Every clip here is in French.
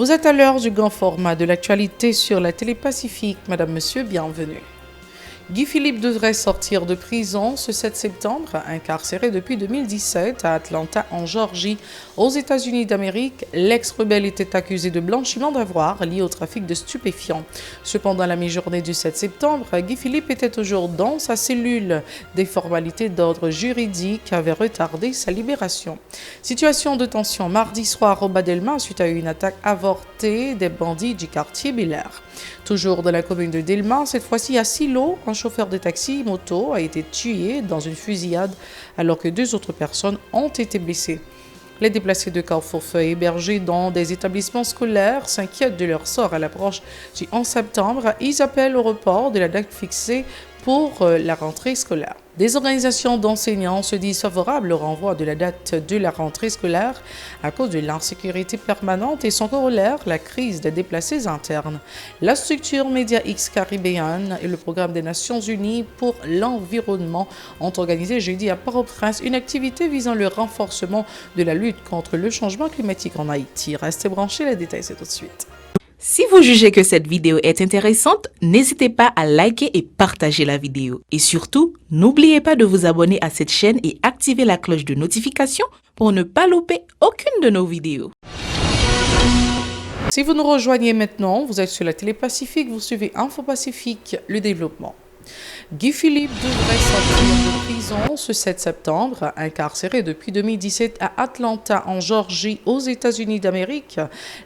Vous êtes à l'heure du grand format de l'actualité sur la télé Pacifique. Madame, Monsieur, bienvenue. Guy Philippe devrait sortir de prison ce 7 septembre, incarcéré depuis 2017 à Atlanta, en Géorgie, aux États-Unis d'Amérique. L'ex-rebelle était accusé de blanchiment d'avoirs lié au trafic de stupéfiants. Cependant, à la mi-journée du 7 septembre, Guy Philippe était toujours dans sa cellule. Des formalités d'ordre juridique avaient retardé sa libération. Situation de tension mardi soir au Bas-Delma suite à une attaque avortée des bandits du quartier Bel-Air. Toujours dans la commune de Delma, cette fois-ci à Silo, un chauffeur de taxi moto a été tué dans une fusillade alors que 2 autres personnes ont été blessées. Les déplacés de Carrefour-Feuille hébergés dans des établissements scolaires s'inquiètent de leur sort à l'approche du 11 septembre. Ils appellent au report de la date fixée pour la rentrée scolaire. Des organisations d'enseignants se disent favorables au renvoi de la date de la rentrée scolaire à cause de l'insécurité permanente et son corollaire, la crise des déplacés internes. La structure Média X caribéenne et le programme des Nations Unies pour l'environnement ont organisé jeudi à Port-au-Prince une activité visant le renforcement de la lutte contre le changement climatique en Haïti. Restez branchés, les détails c'est tout de suite. Si vous jugez que cette vidéo est intéressante, n'hésitez pas à liker et partager la vidéo. Et surtout, n'oubliez pas de vous abonner à cette chaîne et activer la cloche de notification pour ne pas louper aucune de nos vidéos. Si vous nous rejoignez maintenant, vous êtes sur la télé Pacifique, vous suivez Info Pacifique, le développement. Guy Philippe devrait sortir de prison ce 7 septembre, incarcéré depuis 2017 à Atlanta, en Géorgie, aux États-Unis d'Amérique.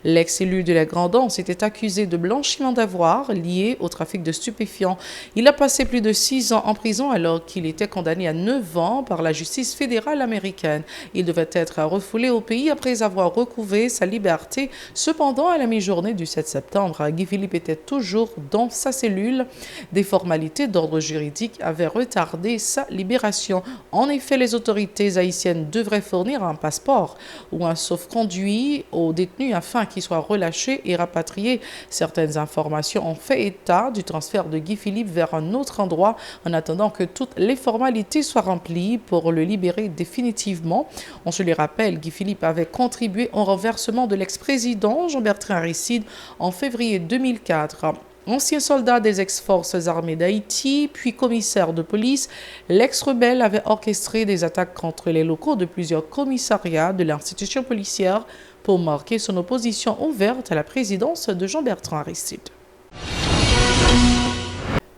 L'ex-élu de la Grande-Anse était accusé de blanchiment d'avoirs lié au trafic de stupéfiants. Il a passé plus de 6 ans en prison alors qu'il était condamné à 9 ans par la justice fédérale américaine. Il devait être refoulé au pays après avoir recouvré sa liberté. Cependant, à la mi-journée du 7 septembre, Guy Philippe était toujours dans sa cellule. Des formalités d'ordre juridique avaient retardé sa libération. En effet, les autorités haïtiennes devraient fournir un passeport ou un sauf-conduit aux détenus afin qu'ils soient relâchés et rapatriés. Certaines informations ont fait état du transfert de Guy Philippe vers un autre endroit en attendant que toutes les formalités soient remplies pour le libérer définitivement. On se les rappelle, Guy Philippe avait contribué au renversement de l'ex-président Jean-Bertrand Aristide en février 2004. Ancien soldat des ex-forces armées d'Haïti, puis commissaire de police, l'ex-rebelle avait orchestré des attaques contre les locaux de plusieurs commissariats de l'institution policière pour marquer son opposition ouverte à la présidence de Jean-Bertrand Aristide.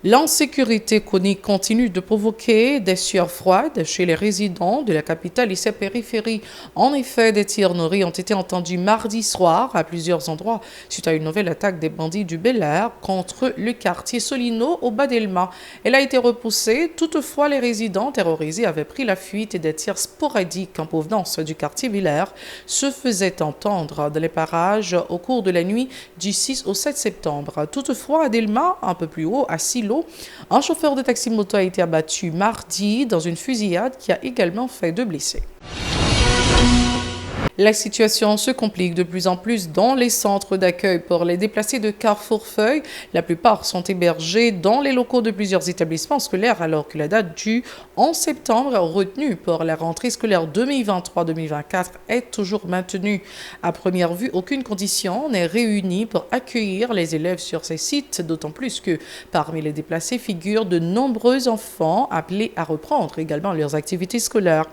L'insécurité chronique continue de provoquer des sueurs froides chez les résidents de la capitale et ses périphéries. En effet, des tirs nourris ont été entendus mardi soir à plusieurs endroits suite à une nouvelle attaque des bandits du Bel-Air contre le quartier Solino au Bas-Delma. Elle a été repoussée, toutefois les résidents terrorisés avaient pris la fuite et des tirs sporadiques en provenance du quartier Bel-Air se faisaient entendre dans les parages au cours de la nuit du 6 au 7 septembre. Toutefois, à Delma, un peu plus haut, à Silo, un chauffeur de taxi-moto a été abattu mardi dans une fusillade qui a également fait 2 blessés. La situation se complique de plus en plus dans les centres d'accueil pour les déplacés de Carrefour-Feuille. La plupart sont hébergés dans les locaux de plusieurs établissements scolaires alors que la date du 11 septembre retenue pour la rentrée scolaire 2023-2024 est toujours maintenue. À première vue, aucune condition n'est réunie pour accueillir les élèves sur ces sites, d'autant plus que parmi les déplacés figurent de nombreux enfants appelés à reprendre également leurs activités scolaires.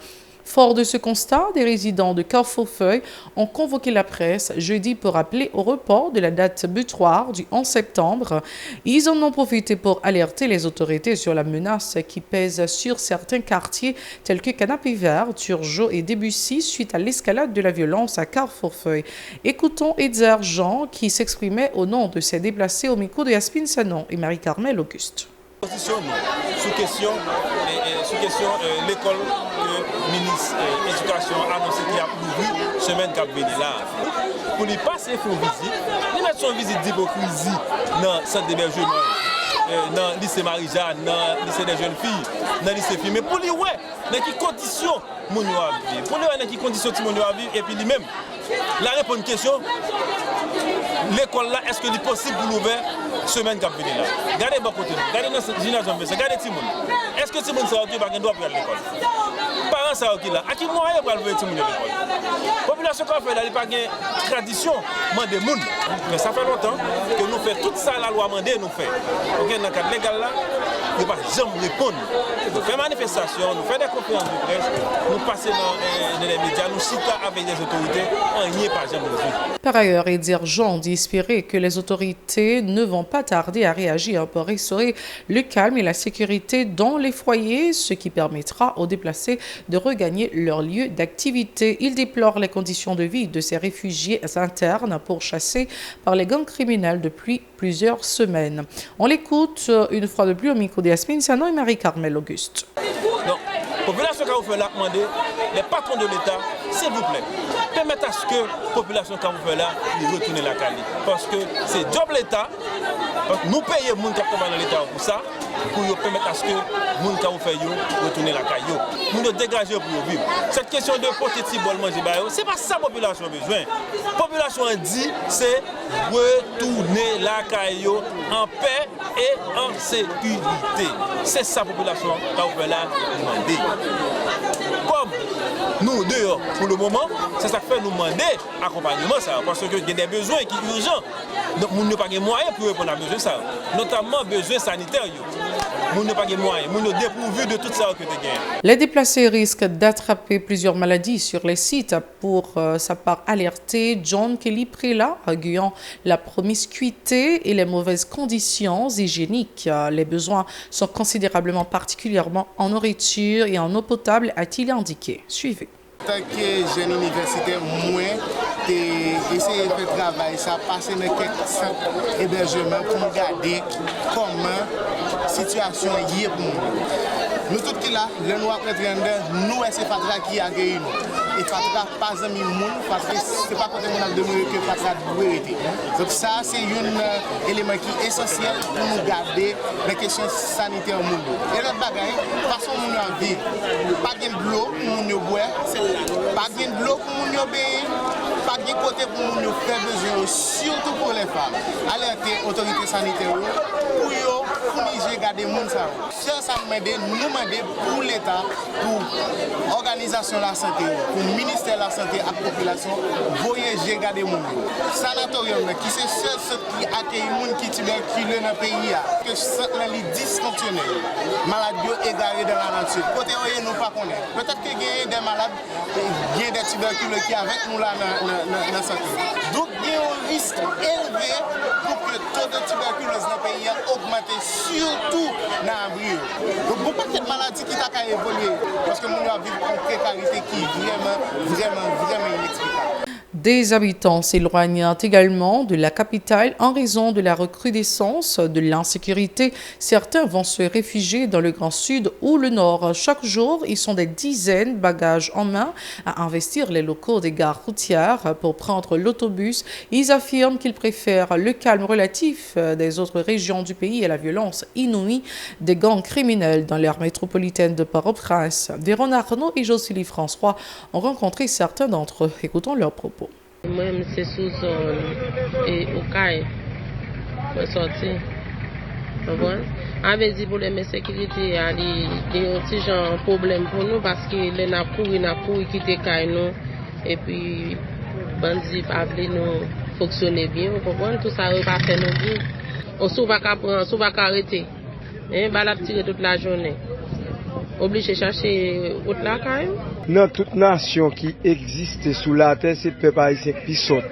Fort de ce constat, des résidents de Carrefour-Feuille ont convoqué la presse jeudi pour appeler au report de la date butoir du 11 septembre. Ils en ont profité pour alerter les autorités sur la menace qui pèse sur certains quartiers tels que Canapé Vert, Turgeau et Debussy suite à l'escalade de la violence à Carrefour-Feuille. Écoutons Edzer Jean qui s'exprimait au nom de ces déplacés au micro de Yasmine Sanon et Marie-Carmel Auguste. Sous question l'école que le ministre de l'Éducation a annoncé qu'il a ouvert semaine qui a venu là. Pour lui passer une visite, il met son visite d'hypocrisie dans le centre d'hébergement, dans le lycée Marie-Jeanne, dans le lycée des jeunes filles, dans le lycée filles. Mais pour lui, ouais, dans quelles conditions mon a vivre? Pour lui, dans quelles conditions mon a vivre? Et puis lui-même, la réponse à une question, l'école là, est-ce que c'est possible pour l'ouvrir semaine qui vient là? Regardez bon côté, regardez dans cette génération, regardez Timoun. Est-ce que Timoun ça va pas droit pour aller à l'école? Parents ça qui là, à qui moyen pour aller Timoun à l'école? Population qu'on fait là, il pas de tradition, mandé moun. Mais ça fait longtemps que nous faisons tout ça la loi mandé nous fait. OK, dans le cadre légal là, nous pas jamais répondre. Nous faisons manifestation, nous faisons des conférences de presse, nous passons dans les médias, nous citons avec des autorités, on n'y est pas jamais résoudre. Par ailleurs, il dit urgent d'espérer que les autorités ne vont pas tarder à réagir pour restaurer le calme et la sécurité dans les foyers, ce qui permettra aux déplacés de regagner leur lieu d'activité. Il déplore les conditions de vie de ces réfugiés internes pourchassés par les gangs criminels depuis plusieurs semaines. On l'écoute une fois de plus au micro d'Yasmine Sano et Marie-Carmel Auguste. Donc, la population qui vous fait là, demander, les patrons de l'État, s'il vous plaît, permettez à ce que la population qui vous fait là, de retourner la Cali. Parce que c'est job l'État, nous payons les gens qui travaillent dans l'État pour ça, pour permettre à ce que les gens qui vous fait retourner la Cali. Nous nous dégager pour vivre. Cette question de porter petit bol manger, ce n'est pas ça la population a besoin. La population a dit, c'est retourner la Cali en paix et en sécurité. C'est ça la population qui vous fait là demander. Comme nous dehors, pour le moment, c'est ça qui fait nous demander accompagnement ça, parce qu'il y a des besoins qui sont urgents. Donc, nous n'avons pas de moyens pour répondre à besoin ça, notamment besoins sanitaires. Nous n'avons pas de moyens, nous sommes dépourvus de tout ça que nous avons. Les déplacés risquent d'attraper plusieurs maladies sur les sites. Pour sa part alerté, John Kelly Préla, arguant la promiscuité et les mauvaises conditions hygiéniques. Les besoins sont considérablement, particulièrement en nourriture et en eau potable, a-t-il indiqué. Suivez. En tant que jeune universitaire, moi, j'ai essayé de faire travail, ça passe dans quelques centres d'hébergement pour regarder comment la situation est pour nous. Nous tous qui là, le noir prétendant, nous, c'est Fatra qui a gagné nous. Et Fatra pas un monde, parce que ce n'est pas quand on a demandé que Fatra doit être. Donc ça, c'est un élément qui est essentiel pour nous garder les questions sanitaires au monde. Et l'autre bagaille, façon dont nous vivons, pas de l'eau pour nous boire, pas de l'eau pour nous obéir, pas de côté pour nous faire besoin, surtout pour les femmes. Alerter l'autorité sanitaire pour fournir garder les gens. Ça m'aide, nous demander pour l'État, pour l'organisation de la santé, pour le ministère de la Santé et de la population, voyager garder les gens. Sanatorium, qui c'est ceux qui accueillent les gens qui sont tuberculeux dans le pays, que ce sont dysfonctionnels, malades égarés dans la nature. Côté où nous ne pas connaître. Peut-être qu'il y a des malades, il y a des tuberculeux qui sont avec nous là dans la santé. Donc il y a un risque élevé pour que le taux de tuberculose dans le pays augmente, surtout dans l'abri. Donc il n'y a pas de maladie qui t'a évolué parce que nous vivons une précarité qui est vraiment inexplicable. Des habitants s'éloignent également de la capitale en raison de la recrudescence de l'insécurité. Certains vont se réfugier dans le Grand Sud ou le Nord. Chaque jour, ils sont des dizaines, bagages en main, à investir les locaux des gares routières pour prendre l'autobus. Ils affirment qu'ils préfèrent le calme relatif des autres régions du pays et la violence inouïe des gangs criminels dans l'aire métropolitaine de Port-au-Prince. Véron Arnaud et Jocelyne François ont rencontré certains d'entre eux. Écoutons leurs propos. Moi, c'est sous zone et au CAI pour sortir. Avec dit pour les sécurité, il y a un petit genre problème pour nous parce que les nappouris qui étaient CAI nous et puis bandits pas nous fonctionner bien. Vous comprenez? Tout ça va pas faire nous bien. On ne va pas arrêter. On va tirer toute la journée. Obligé de chercher autre là quand même. Dans toute nation qui existe sous la terre, c'est le peuple haïtien qui saute.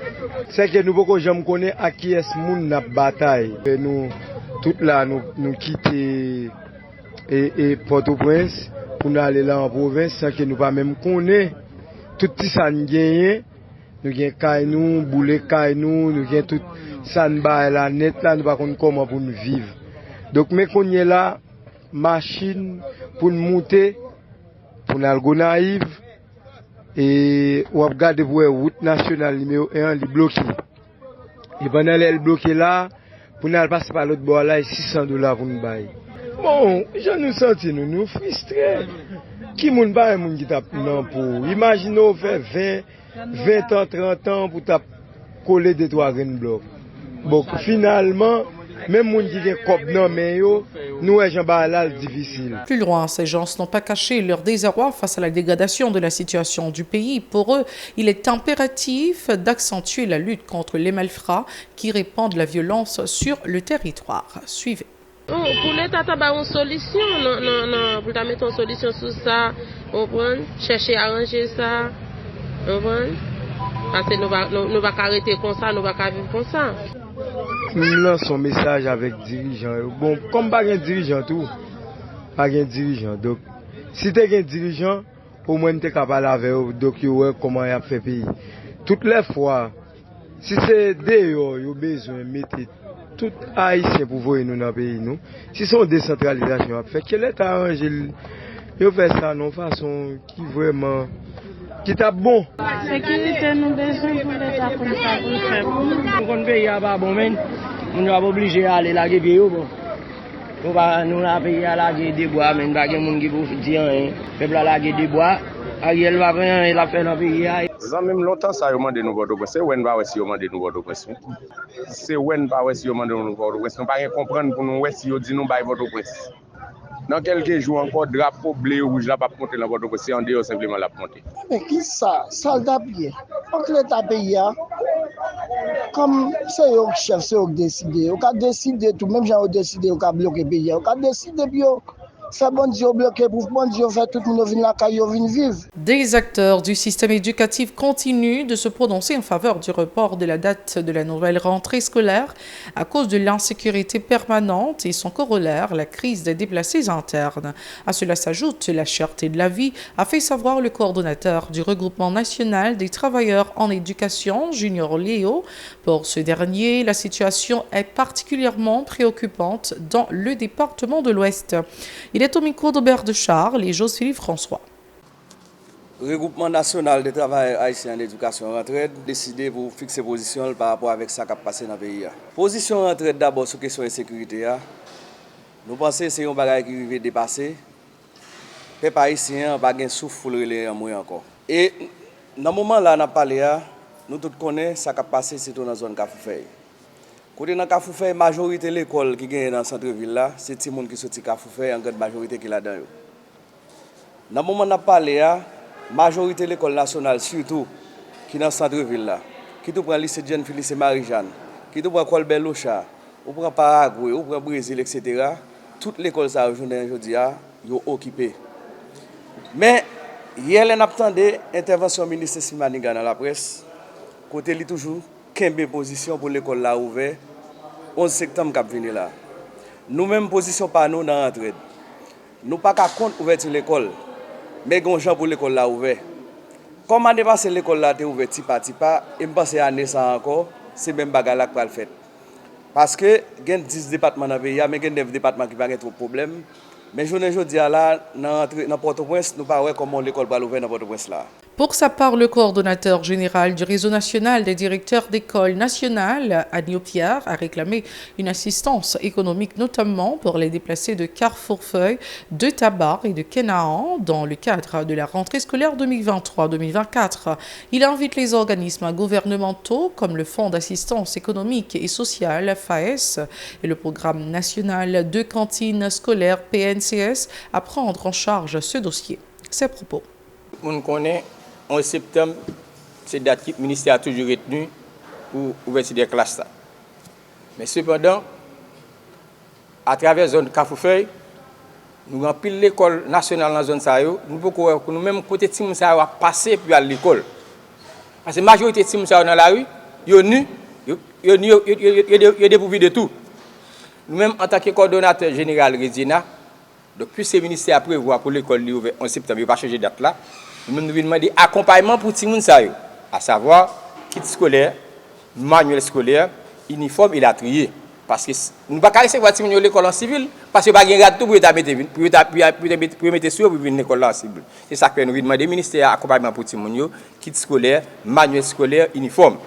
C'est que nous ne jamais connaître à qui est-ce monde n'a bataille. Nous tout là nous quitter et Port-au-Prince pour aller là en province sans que nous pas même connaître tout ça nous gagne. Nous gagne caille nous, bouler caille nous gagne tout ça nous ba la net là nous pas connaître comment pour nous vivre. Donc mais qu'on est là machine pour nous monter pour nous aller naïve et on regarde pour route nationale numéro 1 li bloqué et pendant elle bloqué là pour nous passer par l'autre bord là et $600 pour nous bailler. Bon, je nous senti nous frustrés. Qui moun ba moun qui t'a non pour imaginez fait 20 ans 30 ans pour t'a coller des trois graines blocs. Bon, finalement, même moun qui gen kop nan men yo, nous j'en ba là difficile. Plus loin, ces gens n'ont pas caché leur désarroi face à la dégradation de la situation du pays. Pour eux, il est impératif d'accentuer la lutte contre les malfrats qui répandent la violence sur le territoire. Suivez. Pour l'État, tu as une solution. Non, pour mettre une solution sur ça, on prend, chercher à arranger ça, on prend. Parce que nous ne pas arrêter comme ça, nous ne pas vivre comme ça. Nous lançons un message avec dirigeants. Bon, comme pas un dirigeant tout, pas un dirigeant. Donc, si tu es un dirigeant, au moins tu es capable avec eux, donc comment il a fait pays. Toutes les fois, si c'est d'ailleurs, il y a besoin de mettre tout haïtien pour voir nous dans le pays. Nous. Si c'est une décentralisation, fait que l'État arrange, il fait ça de façon qui vraiment. Qui t'a bon. Sécurité, nous besoin pour l'État comme ça pour faire. Nous pays a pas bon men, nous pas obligé à aller laguer pied bon. Nous pas nous la pays à laguer des bois men pas gen moun qui pour dire hein. Peuple a laguer des bois, Ariel va prendre il a fait dans pays a. Ça même longtemps ça demande nous voter c'est when ba si demande nous voter question. C'est when ba si demande nous voter question. Pas comprendre pour nous si yo dit nous bail voter question. Dans quelques jours encore, drapeau bleu rouge là pas monter dans votre c'est en dehors simplement la monter. Mais qui ça soldat pied. Donc l'État pays comme c'est eux chef c'est eux décider. On a décidé tout même gens ont décidé on a bloquer pays. On a décidé bio faire bon Dieu bloquer pour bon Dieu faire tout le monde venir la caille venir vivre. Des acteurs du système éducatif continuent de se prononcer en faveur du report de la date de la nouvelle rentrée scolaire à cause de l'insécurité permanente et son corollaire, la crise des déplacés internes. À cela s'ajoute la cherté de la vie, a fait savoir le coordonnateur du regroupement national des travailleurs en éducation, Junior Léo. Pour ce dernier, la situation est particulièrement préoccupante dans le département de l'Ouest. Il est au micro d'Aubert de Charles et Joseph François. Le regroupement national des travailleurs haïtiens en éducation retraite décidé pour fixer position par rapport avec ça qui a passé dans le pays. Position retraite d'abord sur la question de sécurité. Nous pensons que c'est un bagage qui va dépasser. Les peuple haïtien n'a pas de souffle pour le moins encore. Et dans ce moment-là, nous parlé, nous tous connaissons ce qui a passé dans la zone Kafoufei. Côté dans Kafoufei, la majorité de l'école qui est dans le centre-ville, c'est les gens qui sont sortis Kafoufei, en grande majorité qui est là-dedans. Dans le moment où nous parlé, la majorité de l'école nationale, surtout, qui est dans le centre-ville, qui prend le lycée Jeanne Félix et Marie-Jeanne, qui prend Colbert Locha, ou prend Paraguay, ou prend Brésil, etc., toute l'école aujourd'hui est occupée. Mais, hier, on attendait l'intervention du ministre Simaniga dans la presse, côté lui toujours. 15 positions pour l'école là ouvert 11 septembre qui vient là. Nous-mêmes position par nous dans l'entraide. Nous pas qu'à compte ouverture l'école, mais gon gens pour l'école là ouvert. Comment dépasser l'école là est ouvert petit pas et me penser année ça encore, c'est même bagarre là qui va le faire. Parce que il y a 10 départements dans le pays, mais il y a 9 départements qui va trop problème. Mais je ne dis là dans Port-au-Prince, nous pas voir comment l'école va l'ouvrir dans Port-au-Prince là. Pour sa part, le coordonnateur général du réseau national des directeurs d'école nationale, Agneau Pierre, a réclamé une assistance économique notamment pour les déplacés de Carrefourfeuille, de Tabar et de Canaan dans le cadre de la rentrée scolaire 2023-2024. Il invite les organismes gouvernementaux comme le Fonds d'assistance économique et sociale, FAES, et le programme national de cantines scolaires, PNCS, à prendre en charge ce dossier. Ses propos. On connaît 11 septembre, c'est la date que le ministère a toujours retenue pour l'ouverture des classes. Mais cependant, à travers la zone Kafoufeuille, nous avons pile l'école nationale dans la zone Sayo, nous même côté de Timon Sayo a passé puis à l'école. Parce que la majorité de Timon Sayo dans la rue, ils sont nus, ils sont dépourvus de tout. Nous-mêmes, en tant que coordonnateur général Rédina, depuis ce ministère a prévu pour l'école ouverte en septembre, il va changer de date là. Nous nous demandons accompagnement pour Timoun Sayo, à savoir kit scolaire, manuel scolaire, uniforme et la trier. Parce que nous ne pouvons pas recevoir Timoun à l'école en civil, parce que nous n'avons pas de tout pour mettre sur pour venir à l'école en civil. C'est ça que nous demandons au ministère accompagnement pour Timoun, kit scolaire, manuel scolaire, uniforme.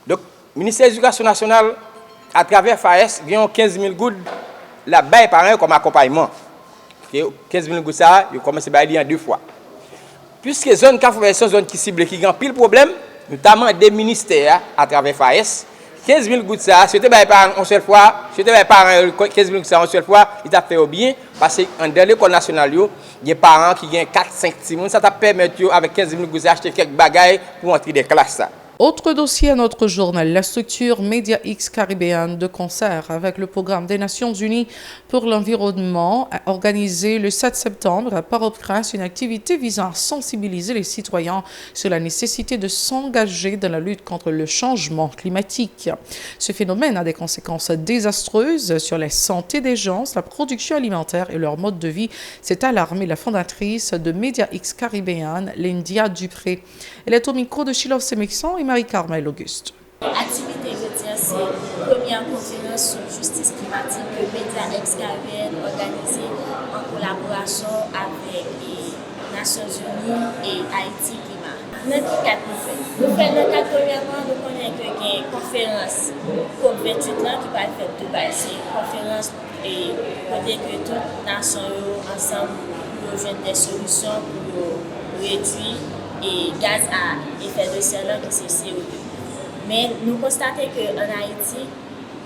Donc, le ministère de l'Éducation nationale, à travers FAES, vient 15 000 gouttes la baille par an comme accompagnement. 15 000 gouttes, ça, il commence à bailler en 2 fois. Puisque les zones Kafoufeuille sont zones qui ciblent, qui ont pile problème, notamment des ministères à travers FAES, 15 000 gouttes ça, si tu as parents une seule fois, si tu as parents 15 000 gouttes ça une seule fois, il t'a fait bien parce qu'en dans l'école nationale, il y a des parents qui ont 4, 5, 6 000, ça t'a permis avec 15 000 gouttes d'acheter quelques bagages pour entrer dans les classes. Ça. Autre dossier à notre journal, la structure Media X Caribéenne de concert avec le programme des Nations Unies pour l'environnement a organisé le 7 septembre à Port-au-Prince une activité visant à sensibiliser les citoyens sur la nécessité de s'engager dans la lutte contre le changement climatique. Ce phénomène a des conséquences désastreuses sur la santé des gens, la production alimentaire et leur mode de vie, s'est alarmée la fondatrice de Media X Caribéenne, Lindia Dupré. Elle est au micro de Shilov Semexon et Marie-Carmel Auguste. L'activité quotidienne, c'est la première conférence sur justice climatique que Media X Caribéenne organisée en collaboration avec les Nations Unies et Haïti Climat. Notre cadre nous fait. Nous faisons le cadre premièrement, nous connaissons qu'il y a une conférence COP28 qui va être faite de base. C'est une conférence et côté que toutes les nations ensemble pour rejoindre des solutions pour réduire et gaz à effet de serre qui c'est CO2. Mais nous constatons qu'en Haïti,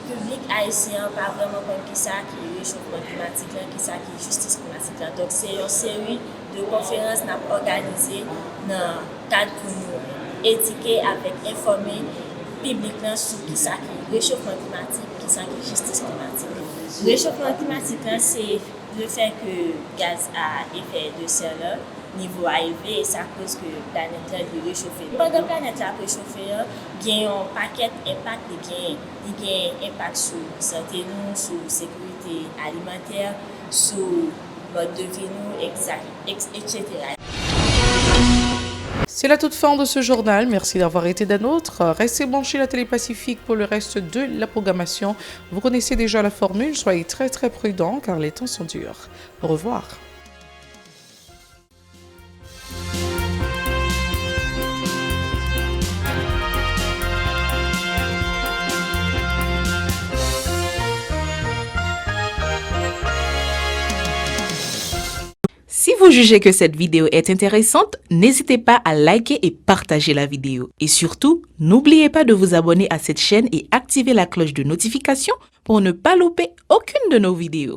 le public haïtien n'a pas vraiment compris qui ça qui est réchauffement climatique, qui ça qui est justice climatique. Donc c'est une série de conférences qu'on a organisées dans le cadre pour nous éduquer avec informer le public sur qui ça qui est réchauffement climatique, qui ça qui est justice climatique. Le réchauffement climatique, c'est le fait que le gaz à effet de serre niveau a élevé et ça cause que la planète est réchauffée. Pendant que la planète est réchauffée, il y a un paquet d'impacts qui a un impact sur la santé, sur la sécurité alimentaire, sur le mode de vie, etc. C'est la toute fin de ce journal. Merci d'avoir été des nôtres. Restez branchés à la Télé Pacifique pour le reste de la programmation. Vous connaissez déjà la formule. Soyez très très prudents car les temps sont durs. Au revoir. Si vous jugez que cette vidéo est intéressante, n'hésitez pas à liker et partager la vidéo. Et surtout, n'oubliez pas de vous abonner à cette chaîne et activer la cloche de notification pour ne pas louper aucune de nos vidéos.